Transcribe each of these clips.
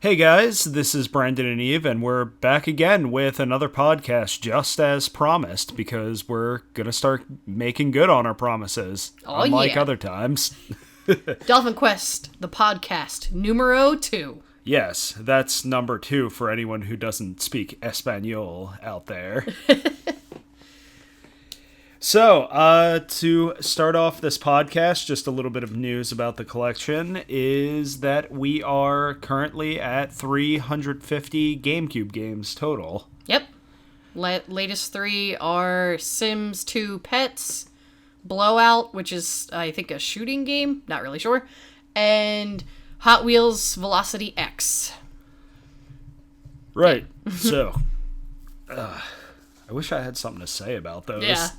Hey guys, this is Brandon and Eve, and we're back again with another podcast just as promised because we're going to start making good on our promises, unlike other times. Dolphin Quest, the podcast, numero 2. Yes, that's number 2 for anyone who doesn't speak Espanol out there. So, to start off this podcast, just a little bit of news about the collection is that we are currently at 350 GameCube games total. Yep. Latest 3 are Sims 2 Pets, Blowout, which is, I think, a shooting game, not really sure, and Hot Wheels Velocity X. Right, so... I wish I had something to say about those. Yeah.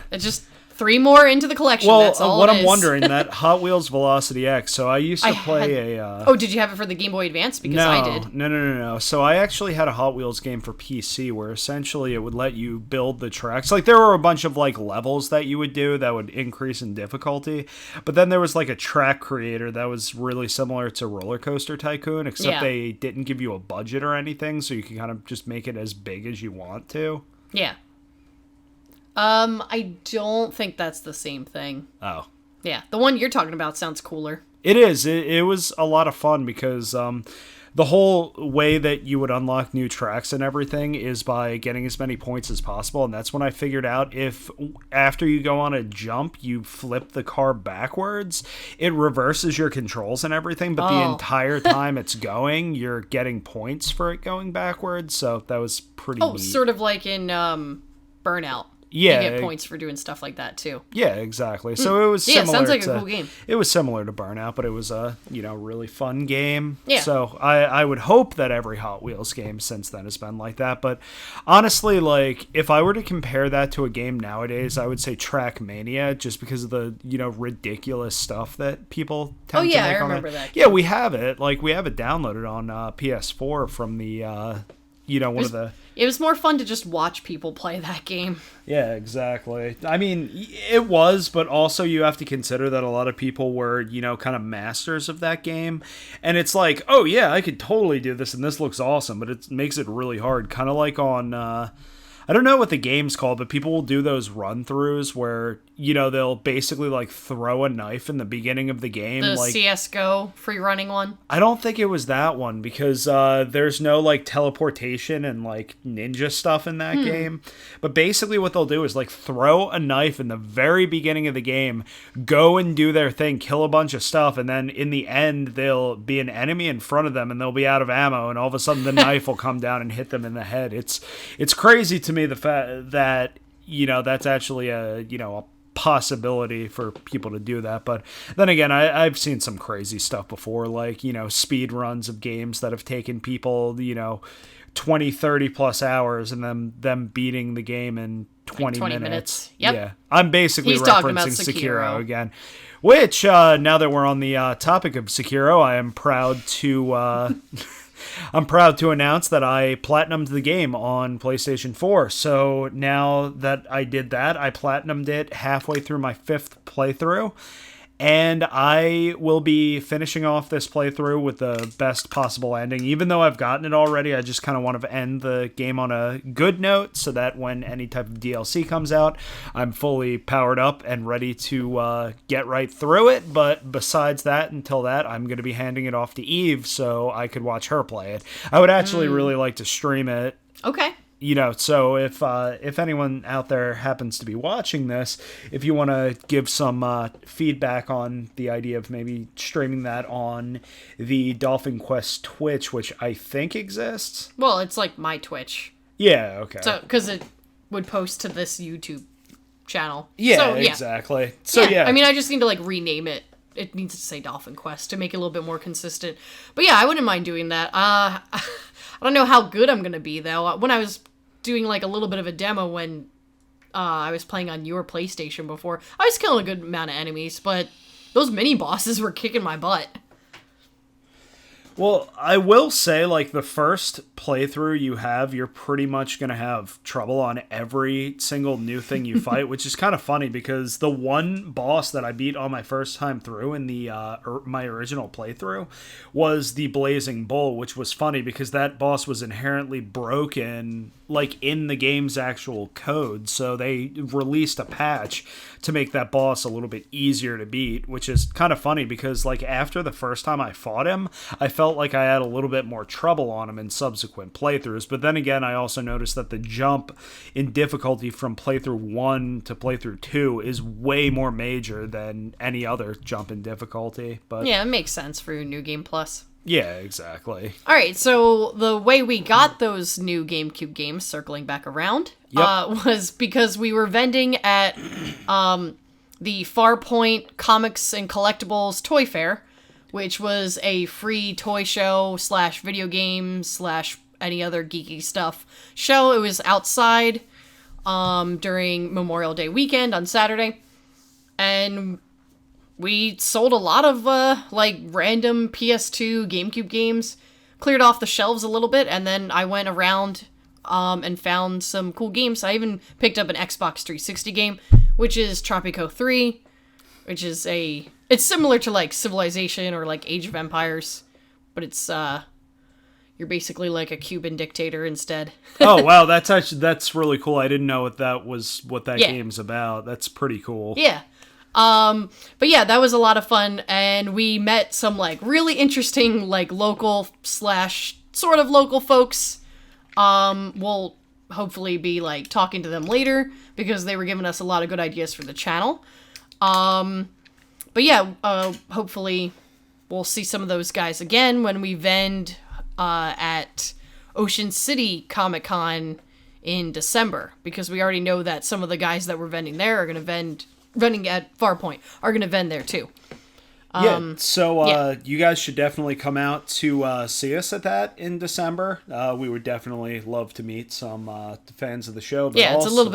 It's just 3 more into the collection. Well, that's all what it I'm is. wondering, that Hot Wheels Velocity X, so I used to play a... Oh, did you have it for the Game Boy Advance? Because I did. No. So I actually had a Hot Wheels game for PC where essentially it would let you build the tracks. Like, there were a bunch of, like, levels that you would do that would increase in difficulty. But then there was, like, a track creator that was really similar to Roller Coaster Tycoon, except they didn't give you a budget or anything, so you can kind of just make it as big as you want to. Yeah. I don't think that's the same thing. Oh. Yeah, the one you're talking about sounds cooler. It is. It was a lot of fun because the whole way that you would unlock new tracks and everything is by getting as many points as possible. And that's when I figured out if after you go on a jump, you flip the car backwards, it reverses your controls and everything. But the entire time it's going, you're getting points for it going backwards. So that was pretty neat. Sort of like in Burnout. Yeah, you get points for doing stuff like that too. Yeah, exactly. So it was similar. Yeah, sounds like a cool game. It was similar to Burnout, but it was a really fun game. Yeah. So I would hope that every Hot Wheels game since then has been like that. But honestly, like if I were to compare that to a game nowadays, I would say Trackmania, just because of the ridiculous stuff that people tend to make. I remember that. Yeah, we have it. Like we have it downloaded on PS4 from the one of the. It was more fun to just watch people play that game. Yeah, exactly. I mean, it was, but also you have to consider that a lot of people were, kind of masters of that game. And it's like, oh yeah, I could totally do this and this looks awesome, but it makes it really hard. Kind of like on, I don't know what the game's called, but people will do those run-throughs where, they'll basically like throw a knife in the beginning of the game. The like CSGO free running one? I don't think it was that one because there's no like teleportation and like ninja stuff in that game. But basically what they'll do is like throw a knife in the very beginning of the game, go and do their thing, kill a bunch of stuff, and then in the end there'll be an enemy in front of them and they'll be out of ammo and all of a sudden the knife will come down and hit them in the head. It's crazy to me the fact that that's actually a possibility for people to do that. But then again, I've seen some crazy stuff before, like speed runs of games that have taken people 20 30 plus hours and them beating the game in 20 minutes. Yep. Yeah, I'm basically He's talking about referencing Sekiro again, which now that we're on the topic of Sekiro, I am proud to I'm proud to announce that I platinumed the game on PlayStation 4. So now that I did that, I platinumed it halfway through my 5th playthrough. And I will be finishing off this playthrough with the best possible ending. Even though I've gotten it already, I just kind of want to end the game on a good note so that when any type of DLC comes out, I'm fully powered up and ready to get right through it. But besides that, until that, I'm going to be handing it off to Eve so I could watch her play it. I would actually really like to stream it. Okay. So if anyone out there happens to be watching this, if you want to give some feedback on the idea of maybe streaming that on the Dolphin Quest Twitch, which I think exists. Well, it's like my Twitch. Yeah, okay. So, because it would post to this YouTube channel. Yeah, so, exactly. So, yeah. I mean, I just need to, like, rename it. It needs to say Dolphin Quest to make it a little bit more consistent. But yeah, I wouldn't mind doing that. I don't know how good I'm going to be, though. When I was doing like a little bit of a demo when I was playing on your PlayStation before, I was killing a good amount of enemies, but those mini bosses were kicking my butt. Well, I will say, like, the first playthrough you have, you're pretty much going to have trouble on every single new thing you fight, which is kind of funny because the one boss that I beat on my first time through in the my original playthrough was the Blazing Bull, which was funny because that boss was inherently broken, like, in the game's actual code. So they released a patch to make that boss a little bit easier to beat, which is kind of funny because, like, after the first time I fought him, I felt like I had a little bit more trouble on him in subsequent playthroughs. But then again, I also noticed that the jump in difficulty from playthrough 1 to playthrough 2 is way more major than any other jump in difficulty. But yeah, it makes sense for New Game Plus. yeah, exactly. All right, so the way we got those new GameCube games, circling back around, was because we were vending at the Farpoint Comics and Collectibles Toy Fair, which was a free toy show / video game / any other geeky stuff show. It was outside during Memorial Day weekend on Saturday, and we sold a lot of like random PS2 GameCube games, cleared off the shelves a little bit, and then I went around and found some cool games. I even picked up an Xbox 360 game, which is Tropico 3, which is it's similar to like Civilization or like Age of Empires, but it's you're basically like a Cuban dictator instead. Oh wow, that's really cool. I didn't know what that game's about. That's pretty cool. Yeah. But yeah, that was a lot of fun, and we met some like really interesting like local / sort of local folks. We'll hopefully be like talking to them later because they were giving us a lot of good ideas for the channel. But yeah, hopefully we'll see some of those guys again when we vend at Ocean City Comic-Con in December, because we already know that some of the guys that were vending there are going to vending at Farpoint are going to vend there too. You guys should definitely come out to see us at that in December. We would definitely love to meet some fans of the show. But it's a little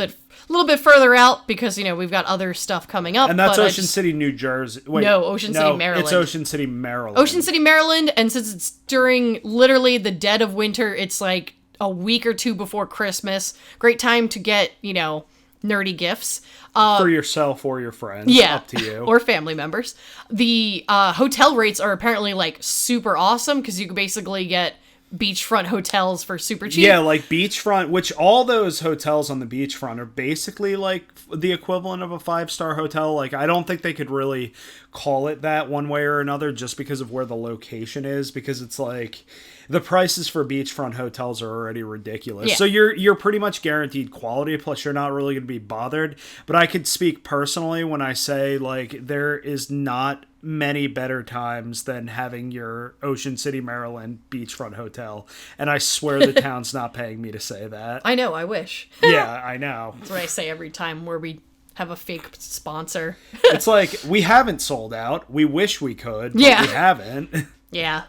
bit further out because we've got other stuff coming up. And that's Ocean City, New Jersey. Wait, no, Ocean City, Maryland. It's Ocean City, Maryland. Ocean City, Maryland, and since it's during literally the dead of winter, it's like a week or two before Christmas. Great time to get nerdy gifts. For yourself or your friends. Yeah. Up to you. Or family members. The hotel rates are apparently like super awesome because you can basically get beachfront hotels for super cheap. Yeah, like beachfront, which all those hotels on the beachfront are basically like the equivalent of a 5-star hotel. Like, I don't think they could really call it that one way or another just because of where the location is, because it's like the prices for beachfront hotels are already ridiculous. Yeah. So you're pretty much guaranteed quality, plus you're not really going to be bothered. But I could speak personally when I say, like, there is not many better times than having your Ocean City, Maryland beachfront hotel. And I swear the town's not paying me to say that. I know, I wish. Yeah, I know. That's what I say every time where we have a fake sponsor. It's like, we haven't sold out. We wish we could, but we haven't. Yeah.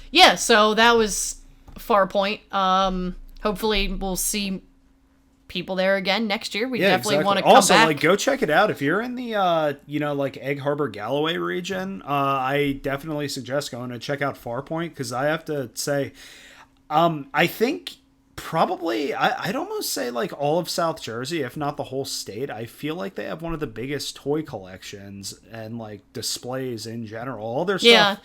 Yeah, so that was Farpoint. Hopefully we'll see people there again next year. We definitely want to come also, back. like, go check it out. If you're in the, like, Egg Harbor, Galloway region, I definitely suggest going to check out Farpoint, because I have to say, I think probably, I'd almost say, like, all of South Jersey, if not the whole state. I feel like they have one of the biggest toy collections and, like, displays in general. All their stuff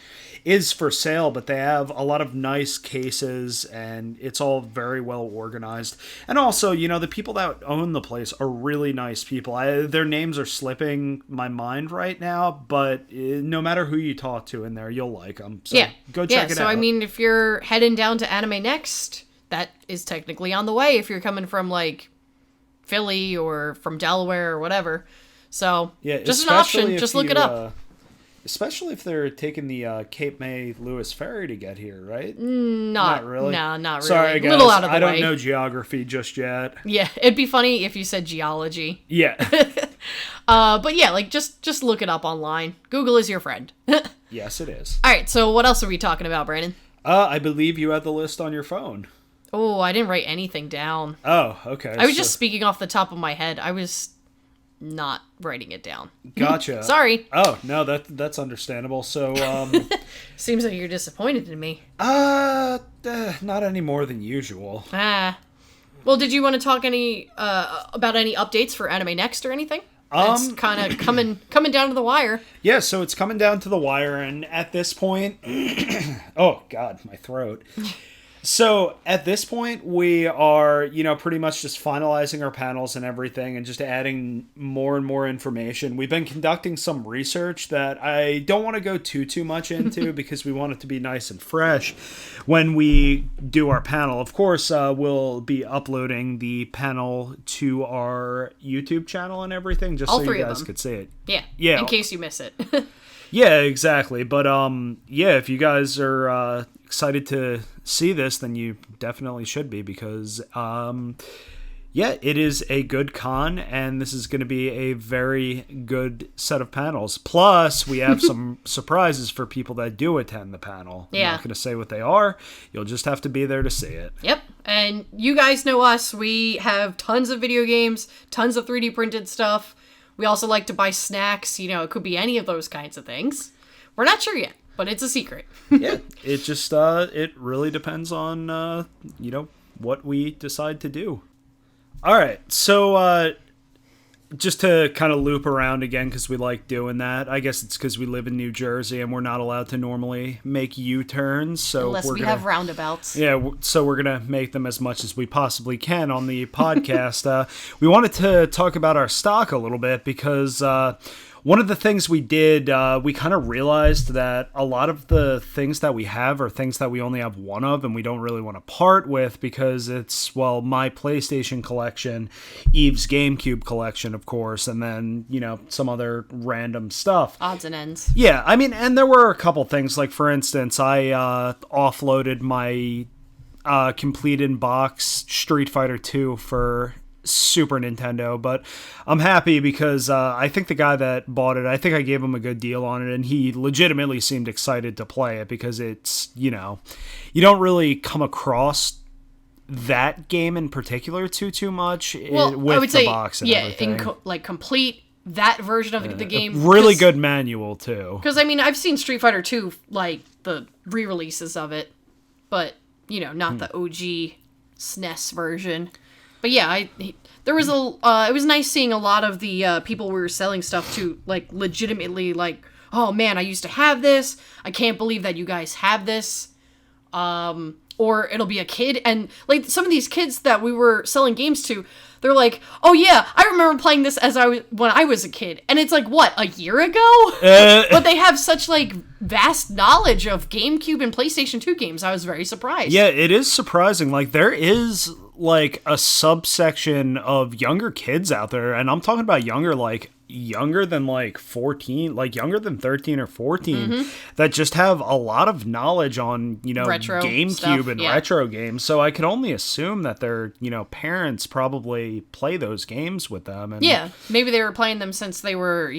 is for sale, but they have a lot of nice cases, and it's all very well organized. And also, the people that own the place are really nice people. Their names are slipping my mind right now, but no matter who you talk to in there, you'll like them. So go check it out. So, I mean, if you're heading down to Anime Next, that is technically on the way if you're coming from, like, Philly or from Delaware or whatever. So, just an option. Just look it up. Especially if they're taking the Cape May Lewis Ferry to get here, right? Not really. No, not really. Sorry, guys. A little out of the I don't way. know geography just yet. Yeah, it'd be funny if you said geology. Yeah. But yeah, like, just look it up online. Google is your friend. Yes, it is. All right, so what else are we talking about, Brandon? I believe you had the list on your phone. Oh, I didn't write anything down. Oh, okay. I was just speaking off the top of my head. I was not writing it down. Gotcha. Sorry. Oh, no, that's understandable. So, Seems like you're disappointed in me. not any more than usual. Well, did you want to talk about any updates for Anime Next or anything? It's kind of coming down to the wire. Yeah, so it's coming down to the wire, and at this point, oh God, my throat. So at this point, we are, pretty much just finalizing our panels and everything and just adding more and more information. We've been conducting some research that I don't want to go too much into because we want it to be nice and fresh when we do our panel. Of course, we'll be uploading the panel to our YouTube channel and everything just so you guys could see it. Yeah. In case you miss it. Yeah, exactly. But if you guys are excited to see this, then you definitely should be because it is a good con and this is going to be a very good set of panels. Plus, we have some surprises for people that do attend the panel. Yeah. I'm not going to say what they are. You'll just have to be there to see it. Yep. And you guys know us. We have tons of video games, tons of 3D printed stuff. We also like to buy snacks. It could be any of those kinds of things. We're not sure yet, but it's a secret. Yeah, it just, it really depends on, what we decide to do. All right, so just to kind of loop around again, because we like doing that. I guess it's because we live in New Jersey and we're not allowed to normally make U-turns. So unless we have roundabouts. Yeah, so we're going to make them as much as we possibly can on the podcast. We wanted to talk about our stock a little bit because one of the things we did, we kind of realized that a lot of the things that we have are things that we only have one of and we don't really want to part with because it's, my PlayStation collection, Eve's GameCube collection, of course, and then, some other random stuff. Odds and ends. Yeah, I mean, and there were a couple things, like, for instance, I offloaded my complete in-box Street Fighter 2 for Super Nintendo, but I'm happy because I think the guy that bought it, I think I gave him a good deal on it, and he legitimately seemed excited to play it because it's, you don't really come across that game in particular too much with I would the say, box and everything. Complete that version of the game. Really good manual, too. Because, I mean, I've seen Street Fighter 2, the re-releases of it, but, not the OG SNES version. But yeah, there was it was nice seeing a lot of the people we were selling stuff to, legitimately, oh man, I used to have this. I can't believe that you guys have this. Or it'll be a kid, and some of these kids that we were selling games to, they're like, oh yeah, I remember playing this when I was a kid, and it's what, a year ago? But they have such vast knowledge of GameCube and PlayStation 2 games. I was very surprised. Yeah, it is surprising. There is a subsection of younger kids out there, and I'm talking about younger than 14, younger than 13 or 14, that just have a lot of knowledge on, retro GameCube stuff, and retro games. So I could only assume that their, parents probably play those games with them. And yeah, maybe they were playing them since they were,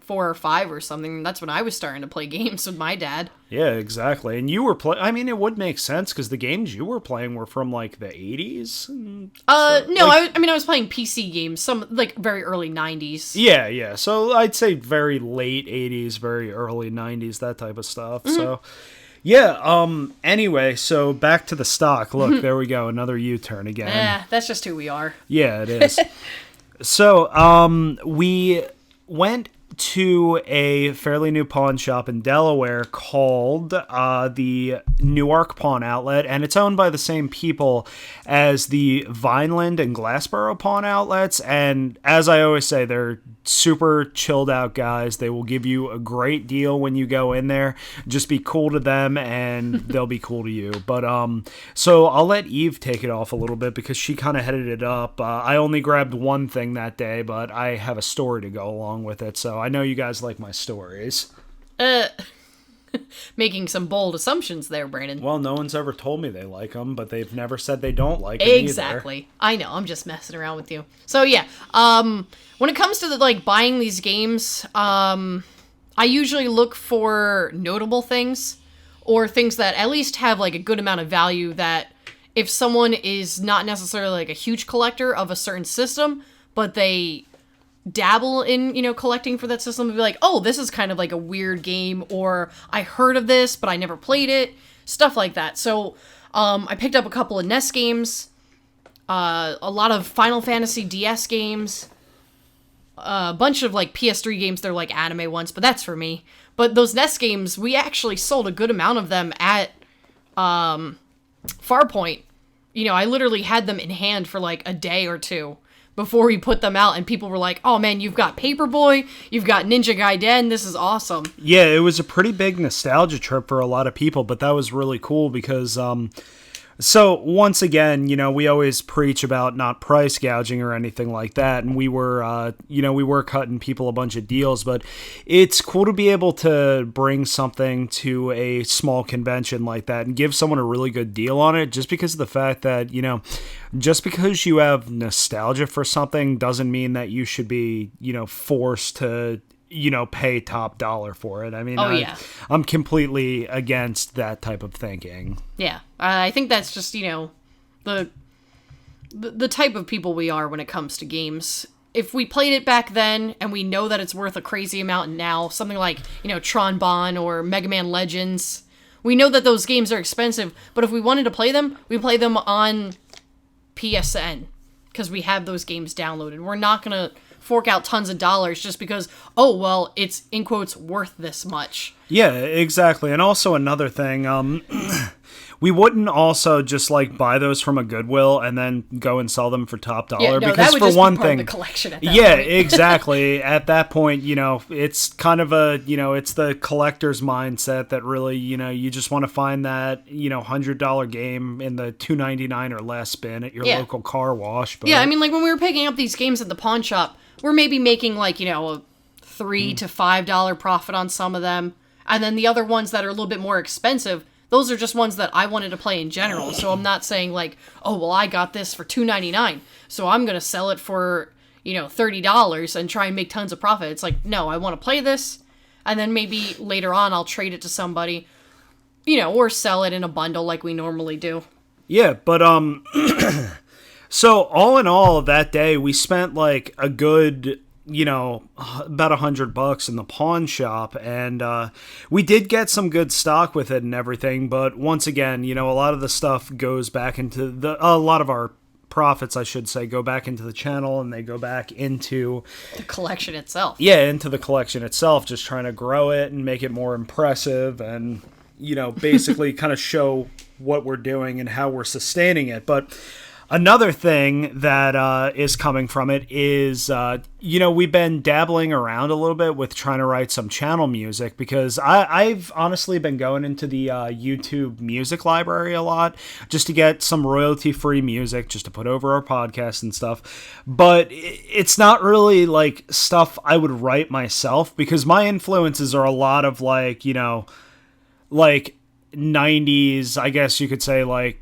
4 or 5 or something. That's when I was starting to play games with my dad. Yeah, exactly. And you were I mean, it would make sense because the games you were playing were from the 80s. No, I was playing PC games, some very early 90s. Yeah. So I'd say very late 80s, very early 90s, that type of stuff. So yeah, anyway, so back to the stock. Look, there we go, another U-turn again. That's just who we are. Yeah, it is. So, we went to a fairly new pawn shop in Delaware called the Newark Pawn Outlet, and it's owned by the same people as the Vineland and Glassboro Pawn Outlets, and as I always say, they're super chilled out guys. They will give you a great deal when you go in there. Just be cool to them and they'll be cool to you. But so I'll let Eve take it off a little bit because she kind of headed it up. I only grabbed one thing that day, but I have a story to go along with it, so I know you guys like my stories. Making some bold assumptions there, Brandon. Well, no one's ever told me they like them, but they've never said they don't like them exactly either. I know, I'm just messing around with you. So yeah, when it comes to buying these games, I usually look for notable things or things that at least have a good amount of value, that if someone is not necessarily a huge collector of a certain system, but they dabble in, collecting for that system, and be like, oh, this is kind of like a weird game, or I heard of this, but I never played it, stuff like that. So I picked up a couple of NES games, a lot of Final Fantasy DS games, a bunch of like PS3 games. They're like anime ones, but that's for me. But those NES games, we actually sold a good amount of them at Farpoint. I literally had them in hand for like a day or two before we put them out, and people were like, oh man, you've got Paperboy, you've got Ninja Gaiden, this is awesome. Yeah, it was a pretty big nostalgia trip for a lot of people, but that was really cool because so once again, we always preach about not price gouging or anything like that, and we were cutting people a bunch of deals, but it's cool to be able to bring something to a small convention like that and give someone a really good deal on it, just because of the fact that, just because you have nostalgia for something doesn't mean that you should be, forced to pay top dollar for it. I mean, I'm completely against that type of thinking. Yeah, I think that's just, the type of people we are when it comes to games. If we played it back then and we know that it's worth a crazy amount now, something like, Tron Bon or Mega Man Legends, we know that those games are expensive, but if we wanted to play them, we play them on PSN because we have those games downloaded. We're not going to fork out tons of dollars just because, oh, well, it's, in quotes, worth this much. Yeah, exactly. And also another thing, we wouldn't also just like buy those from a Goodwill and then go and sell them for top dollar. Yeah, no, because that would for just one be part thing, of the collection at that point. Exactly. At that point, it's kind of a, it's the collector's mindset that really, you just want to find that, $100 game in the $2.99 or less bin at your local car wash. But yeah, I mean, like when we were picking up these games at the pawn shop, we're maybe making like, a $3 to $5 profit on some of them. And then the other ones that are a little bit more expensive, those are just ones that I wanted to play in general. So I'm not saying like, oh, well, I got this for $2.99, so I'm going to sell it for, $30 and try and make tons of profit. It's like, no, I want to play this. And then maybe later on I'll trade it to somebody, or sell it in a bundle like we normally do. Yeah, but, so all in all that day we spent like a good, about $100 in the pawn shop, and we did get some good stock with it and everything, but once again, a lot of the stuff goes back into a lot of our profits, I should say, go back into the channel, and they go back into the collection itself. Yeah, into the collection itself, just trying to grow it and make it more impressive and, basically kind of show what we're doing and how we're sustaining it. But another thing that is coming from it is, we've been dabbling around a little bit with trying to write some channel music, because I've honestly been going into the YouTube music library a lot just to get some royalty-free music just to put over our podcast and stuff. But it's not really like stuff I would write myself, because my influences are a lot of like 90s, I guess you could say, like,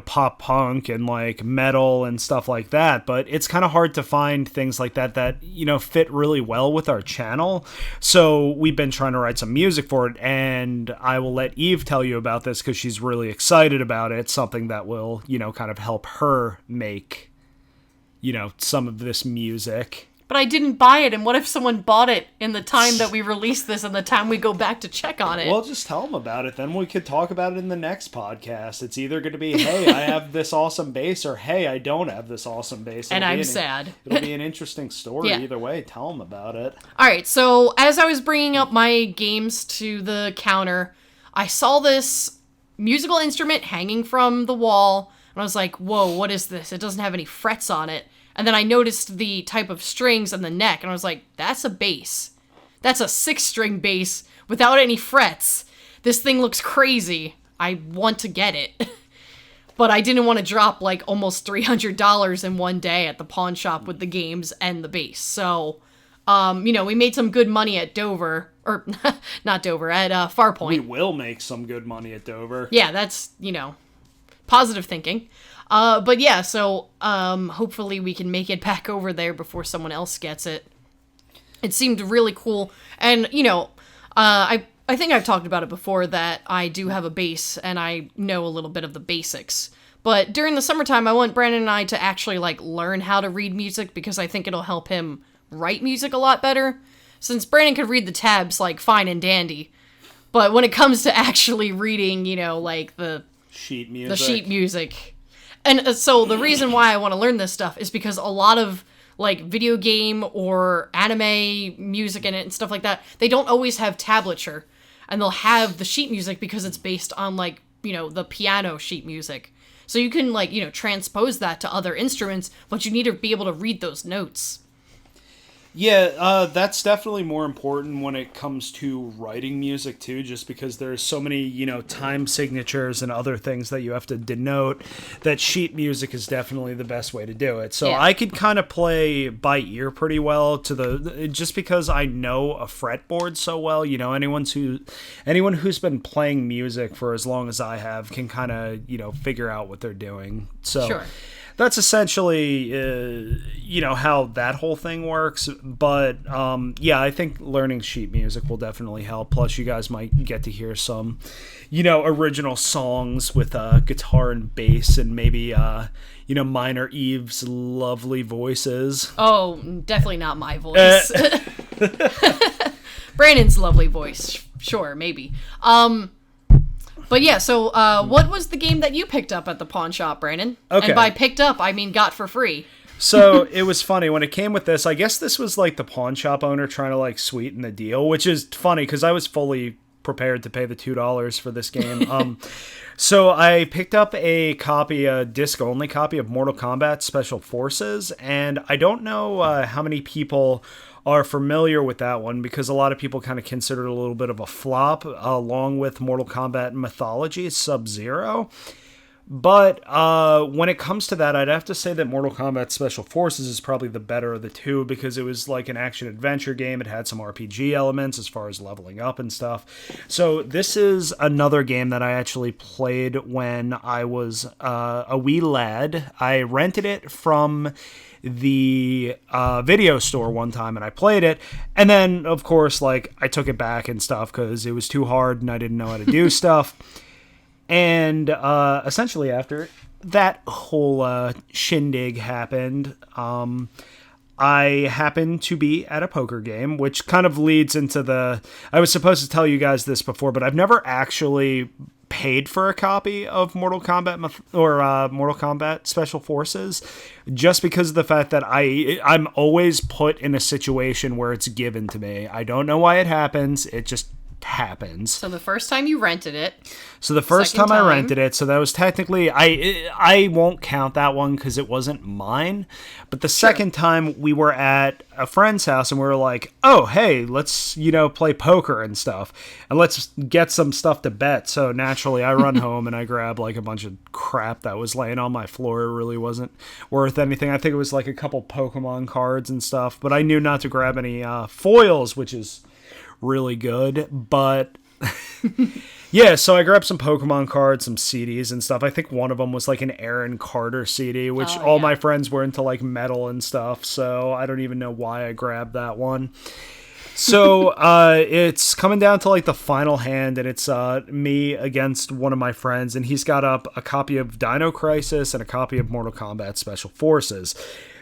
pop punk and like metal and stuff like that, but it's kind of hard to find things like that fit really well with our channel. So we've been trying to write some music for it, and I will let Eve tell you about this because she's really excited about it. It's something that will, kind of help her make, some of this music. But I didn't buy it, and what if someone bought it in the time that we release this and the time we go back to check on it? Well, just tell them about it, then we could talk about it in the next podcast. It's either going to be, hey, I have this awesome bass, or hey, I don't have this awesome bass. And I'm sad. It'll be an interesting story Yeah. either way. Tell them about it. Alright, so as I was bringing up my games to the counter, I saw this musical instrument hanging from the wall, and I was like, whoa, what is this? It doesn't have any frets on it. And then I noticed the type of strings and the neck, and I was like, that's a bass. That's a 6-string bass without any frets. This thing looks crazy. I want to get it. But I didn't want to drop like almost $300 in one day at the pawn shop with the games and the bass. So, we made some good money at Dover. Or, not Dover, at Farpoint. We will make some good money at Dover. Yeah, that's, positive thinking. But yeah, so hopefully we can make it back over there before someone else gets it. It seemed really cool. And, I think I've talked about it before that I do have a bass and I know a little bit of the basics. But during the summertime, I want Brandon and I to actually, like, learn how to read music because I think it'll help him write music a lot better, since Brandon could read the tabs like fine and dandy. But when it comes to actually reading, like the sheet music. And so the reason why I want to learn this stuff is because a lot of like video game or anime music in it and stuff like that, they don't always have tablature. And they'll have the sheet music because it's based on like, the piano sheet music. So you can like, transpose that to other instruments, but you need to be able to read those notes. Yeah, that's definitely more important when it comes to writing music too, just because there's so many, time signatures and other things that you have to denote, that sheet music is definitely the best way to do it. So I could kind of play by ear pretty well just because I know a fretboard so well. Anyone who's been playing music for as long as I have can kind of, figure out what they're doing. So sure. That's essentially, how that whole thing works. But, I think learning sheet music will definitely help. Plus, you guys might get to hear some, original songs with guitar and bass and maybe, Minor Eve's lovely voices. Oh, definitely not my voice. Brandon's lovely voice. Sure, maybe. But yeah, so what was the game that you picked up at the pawn shop, Brandon? Okay. And by picked up, I mean got for free. So it was funny when it came with this. I guess this was like the pawn shop owner trying to like sweeten the deal, which is funny because I was fully prepared to pay the $2 for this game. So I picked up a disc-only copy of Mortal Kombat Special Forces, and I don't know how many people are familiar with that one because a lot of people kind of consider it a little bit of a flop along with Mortal Kombat Mythology Sub-Zero. But when it comes to that, I'd have to say that Mortal Kombat Special Forces is probably the better of the two because it was like an action-adventure game. It had some RPG elements as far as leveling up and stuff. So this is another game that I actually played when I was a wee lad. I rented it from the video store one time and I played it, and then of course like I took it back and stuff because it was too hard and I didn't know how to do stuff. And essentially after that whole shindig happened, I happened to be at a poker game, which kind of leads into I was supposed to tell you guys this before, but I've never actually paid for a copy of Mortal Kombat Mortal Kombat Special Forces, just because of the fact that I'm always put in a situation where it's given to me. I don't know why it happens. It just happens. So the first time you rented it. So the first time I rented it, so that was technically, I won't count that one because it wasn't mine. But the second time we were at a friend's house and we were like, oh, hey, let's, play poker and stuff. And let's get some stuff to bet. So naturally I run home and I grab like a bunch of crap that was laying on my floor. It really wasn't worth anything. I think it was like a couple Pokemon cards and stuff. But I knew not to grab any foils, which is really good. But yeah, so I grabbed some Pokemon cards, some CDs and stuff. I think one of them was like an Aaron Carter CD, which my friends were into like metal and stuff, so I don't even know why I grabbed that one. So it's coming down to like the final hand, and it's me against one of my friends, and he's got up a copy of Dino Crisis and a copy of Mortal Kombat Special Forces.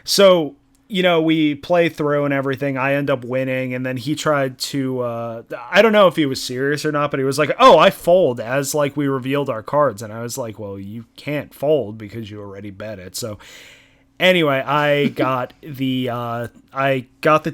So we play through and everything. I end up winning, and then he tried to, I don't know if he was serious or not, but he was like, oh, I fold as like we revealed our cards. And I was like, well, you can't fold because you already bet it. So anyway, I got the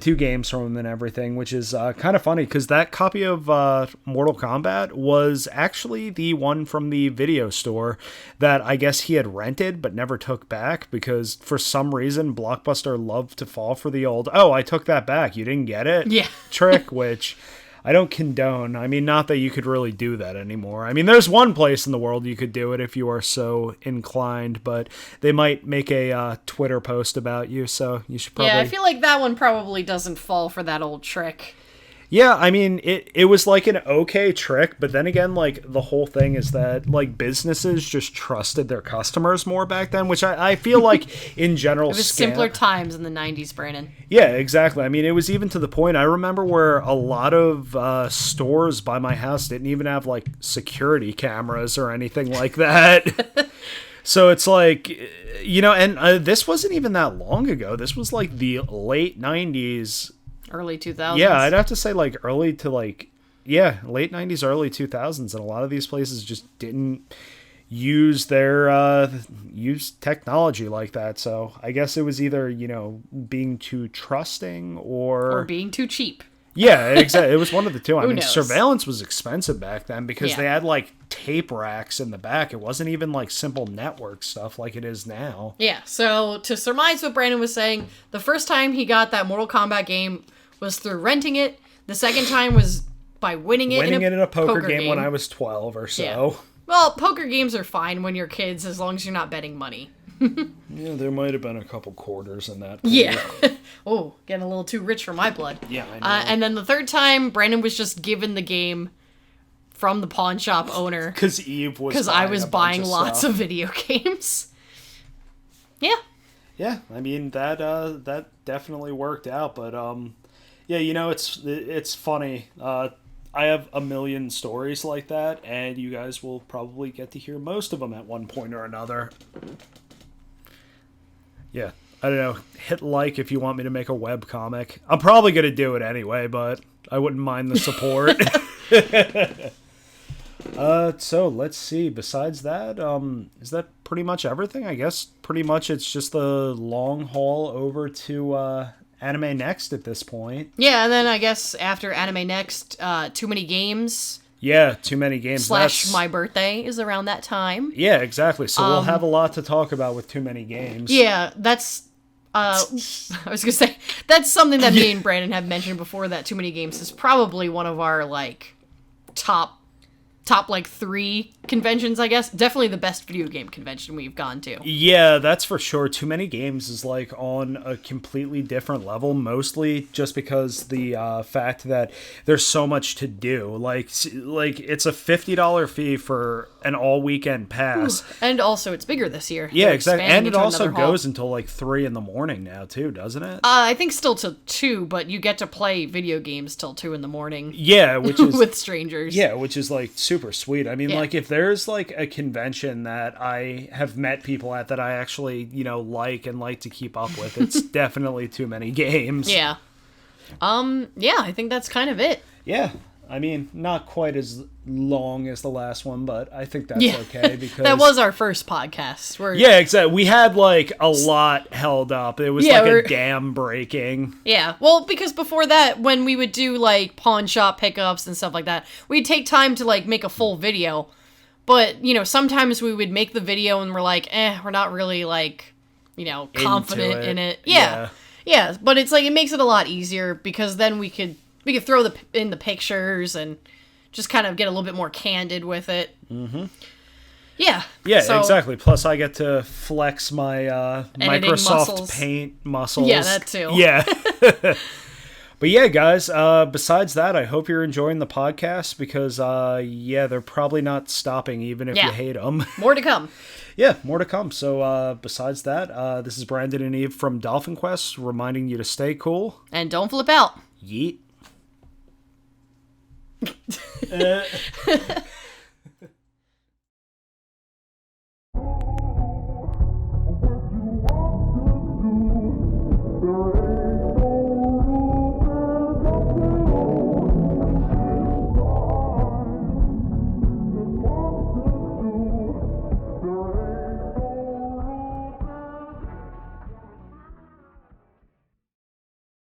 two games from him and everything, which is kind of funny because that copy of Mortal Kombat was actually the one from the video store that I guess he had rented but never took back because for some reason Blockbuster loved to fall for the old, oh, I took that back, you didn't get it trick, which I don't condone. I mean, not that you could really do that anymore. I mean, there's one place in the world you could do it if you are so inclined, but they might make a Twitter post about you, so you should probably... Yeah, I feel like that one probably doesn't fall for that old trick. Yeah, I mean, it was like an okay trick, but then again, like, the whole thing is that, like, businesses just trusted their customers more back then, which I feel like, in general... It was simpler times in the 90s, Brandon. Yeah, exactly. I mean, it was even to the point, I remember where a lot of stores by my house didn't even have, like, security cameras or anything like that. So it's like, and this wasn't even that long ago. This was like the late 90s. Early 2000s. Yeah, I'd have to say like late 90s, early 2000s. And a lot of these places just didn't use use technology like that. So I guess it was either, being too trusting or being too cheap. Yeah, exactly. It was one of the two. I mean, knows? surveillance was expensive back then because Yeah. they had like tape racks in the back. It wasn't even like simple network stuff like it is now. Yeah, so to surmise what Brandon was saying, the first time he got that Mortal Kombat game was through renting it. The second time was by winning it Winning it in a poker game game when I was 12 or so. Yeah. Well, poker games are fine when you're kids as long as you're not betting money. Yeah, there might have been a couple quarters in that. Yeah. Oh, getting a little too rich for my blood. Yeah, I know. And then the third time, Brandon was just given the game from the pawn shop owner. Because I was buying lots of video games. Yeah. Yeah, I mean that definitely worked out, but yeah, it's funny. I have a million stories like that, and you guys will probably get to hear most of them at one point or another. Yeah, I don't know. Hit like if you want me to make a web comic. I'm probably gonna do it anyway, but I wouldn't mind the support. So let's see. Besides that, is that pretty much everything? I guess pretty much it's just the long haul over to Anime Next at this point. Yeah, and then I guess after Anime Next, Too Many Games. Yeah, Too Many Games. / my birthday is around that time. Yeah, exactly. So we'll have a lot to talk about with Too Many Games. Yeah, that's... I was gonna say, that's something that me and Brandon have mentioned before, that Too Many Games is probably one of our, like, top like 3 conventions, I guess. Definitely the best video game convention we've gone to. Yeah, that's for sure. Too Many Games is like on a completely different level, mostly just because the fact that there's so much to do. Like it's a $50 fee for an all weekend pass. Ooh. And also it's bigger this year. Yeah, exactly. And it also hall. goes until like 3 in the morning now too, doesn't it? I think still till 2, but you get to play video games till 2 in the morning. Yeah, which is with strangers. Yeah, which is like super sweet. I mean, like if there's like a convention that I have met people at that I actually, like and like to keep up with, it's definitely Too Many Games. Yeah. Yeah, I think that's kind of it. Yeah. I mean, not quite as long as the last one, but I think that's okay because that was our first podcast. Yeah, exactly. We had like a lot held up. It was a dam breaking. Yeah. Well, because before that, when we would do like pawn shop pickups and stuff like that, we'd take time to like make a full video. But, sometimes we would make the video and we're like, we're not really like, confident in it. Yeah. Yeah. But it's like, it makes it a lot easier because then we could throw in the pictures and just kind of get a little bit more candid with it. Mm-hmm. Yeah. Yeah, exactly. Plus, I get to flex my Microsoft muscles. Paint muscles. Yeah, that too. Yeah. But yeah, guys, besides that, I hope you're enjoying the podcast because, they're probably not stopping even if you hate them. More to come. Yeah, more to come. So besides that, this is Brandon and Eve from Dolphin Quest reminding you to stay cool. And don't flip out. Yeet.